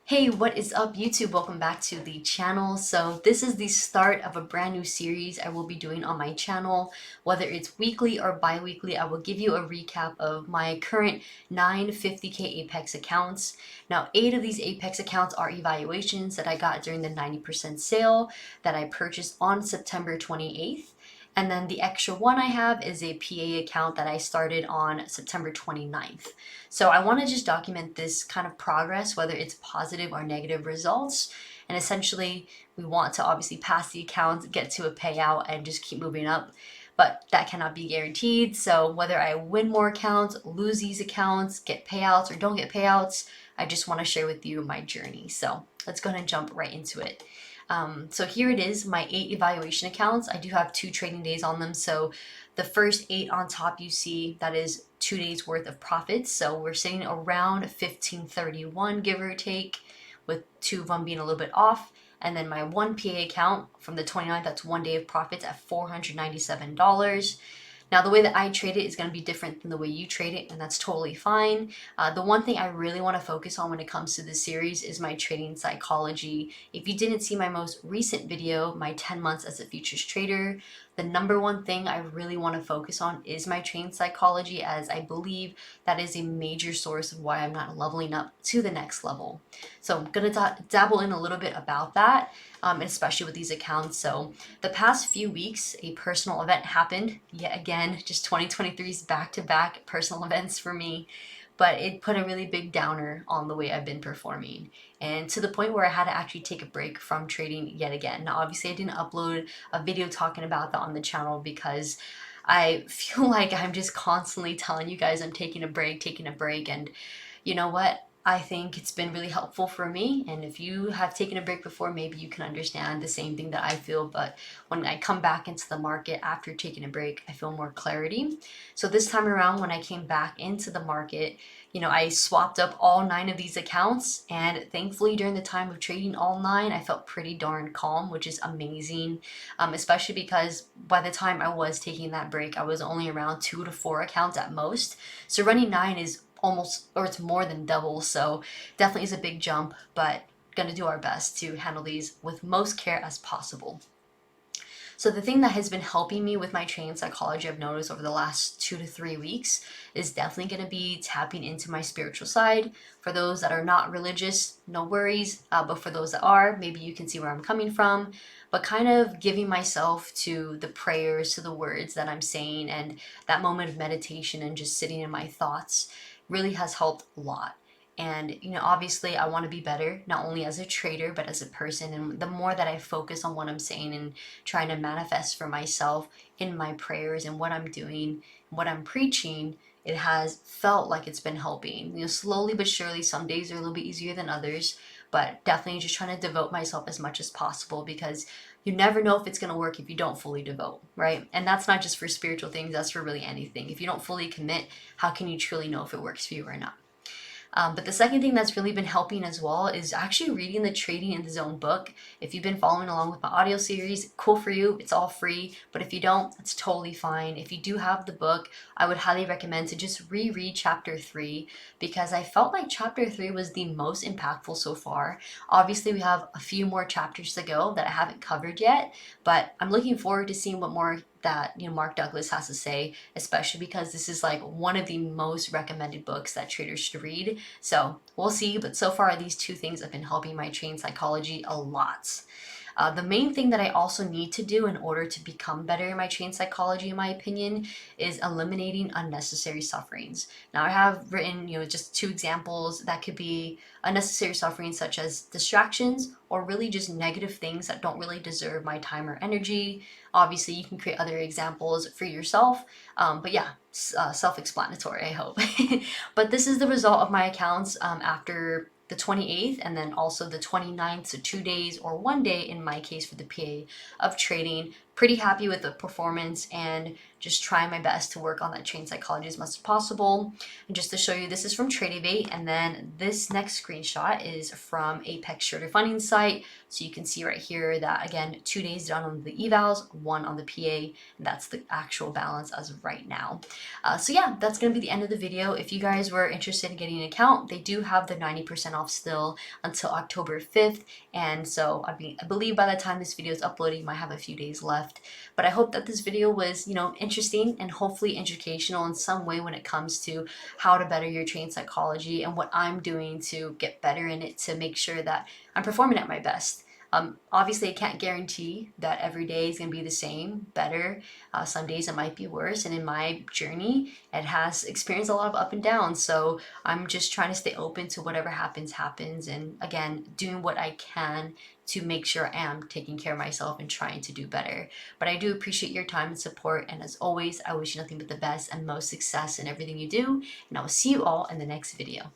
Hey, what is up YouTube? Welcome back to the channel. So this is the start of a brand new series I will be doing on my channel. Whether it's weekly or bi-weekly, I will give you a recap of my current 950K Apex accounts. Now, 8 of these Apex accounts are evaluations that I got during the 90% sale that I purchased on September 28th. And then the extra one I have is a PA account that I started on September 29th. So I want to just document this kind of progress, whether it's positive or negative results. And essentially, we want to obviously pass the account, get to a payout, and just keep moving up. But that cannot be guaranteed. So whether I win more accounts, lose these accounts, get payouts, or don't get payouts, I just want to share with you my journey. So let's go ahead and jump right into it. So here it is, my 8 evaluation accounts. I do have 2 trading days on them. So the first 8 on top you see, that is 2 days worth of profits. So we're sitting around 1531, give or take, with 2 of them being a little bit off. And then my one PA account from the 29th, that's 1 day of profits at $497. Now, the way that I trade it is going to be different than the way you trade it, and that's totally fine. The one thing I really want to focus on when it comes to this series is my trading psychology. If you didn't see my most recent video, my 10 months as a futures trader, the number one thing I really want to focus on is my trading psychology, as I believe that is a major source of why I'm not leveling up to the next level. So I'm going to dabble in a little bit about that, especially with these accounts. So the past few weeks, a personal event happened. Yet again, just 2023's back-to-back personal events for me. But it put a really big downer on the way I've been performing. And to the point where I had to actually take a break from trading yet again. Now, obviously, I didn't upload a video talking about that on the channel because I feel like I'm just constantly telling you guys I'm taking a break. And you know what? I think it's been really helpful for me. And if you have taken a break before, maybe you can understand the same thing that I feel. But when I come back into the market after taking a break, I feel more clarity. So this time around, when I came back into the market, I swapped up all 9 of these accounts. And thankfully, during the time of trading all 9, I felt pretty darn calm, which is amazing. Especially because by the time I was taking that break, I was only around 2 to 4 accounts at most. So running 9 is almost, or it's more than double, so definitely is a big jump, but gonna do our best to handle these with most care as possible. So the thing that has been helping me with my trading psychology, I've noticed over the last 2 to 3 weeks, is definitely going to be tapping into my spiritual side. For those that are not religious, no worries. But for those that are, maybe you can see where I'm coming from. But kind of giving myself to the prayers, to the words that I'm saying, and that moment of meditation and just sitting in my thoughts really has helped a lot. And, obviously, I want to be better, not only as a trader, but as a person. And the more that I focus on what I'm saying and trying to manifest for myself in my prayers and what I'm doing, what I'm preaching, it has felt like it's been helping. Slowly but surely, some days are a little bit easier than others, but definitely just trying to devote myself as much as possible, because you never know if it's going to work if you don't fully devote, right? And that's not just for spiritual things, that's for really anything. If you don't fully commit, how can you truly know if it works for you or not? But the second thing that's really been helping as well is actually reading the Trading in the Zone book. If you've been following along with my audio series, cool for you. It's all free. But if you don't, it's totally fine. If you do have the book, I would highly recommend to just reread chapter 3, because I felt like chapter 3 was the most impactful so far. Obviously, we have a few more chapters to go that I haven't covered yet, but I'm looking forward to seeing what more that Mark Douglas has to say, especially because this is like one of the most recommended books that traders should read. So we'll see, but so far these 2 things have been helping my trading psychology a lot. The main thing that I also need to do in order to become better in my trading psychology, in my opinion, is eliminating unnecessary sufferings. Now, I have written, just 2 examples that could be unnecessary sufferings, such as distractions or really just negative things that don't really deserve my time or energy. Obviously, you can create other examples for yourself, but yeah, self-explanatory, I hope. But this is the result of my accounts after the 28th and then also the 29th, so 2 days or 1 day in my case for the PA of trading pretty happy with the performance and just trying my best to work on that train psychology as much as possible. And just to show you, this is from Tradivate, and then this next screenshot is from Apex Trader Funding site. So you can see right here that, again, 2 days done on the evals, 1 on the PA, and that's the actual balance as of right now. So yeah, that's going to be the end of the video. If you guys were interested in getting an account, they do have the 90% off still until October 5th. And so I believe by the time this video is uploaded, you might have a few days left. But I hope that this video was, interesting and hopefully educational in some way when it comes to how to better your trading psychology and what I'm doing to get better in it to make sure that I'm performing at my best. Obviously, I can't guarantee that every day is going to be the same, better. Some days it might be worse. And in my journey, it has experienced a lot of up and downs. So I'm just trying to stay open to whatever happens, happens. And again, doing what I can to make sure I am taking care of myself and trying to do better. But I do appreciate your time and support. And as always, I wish you nothing but the best and most success in everything you do. And I will see you all in the next video.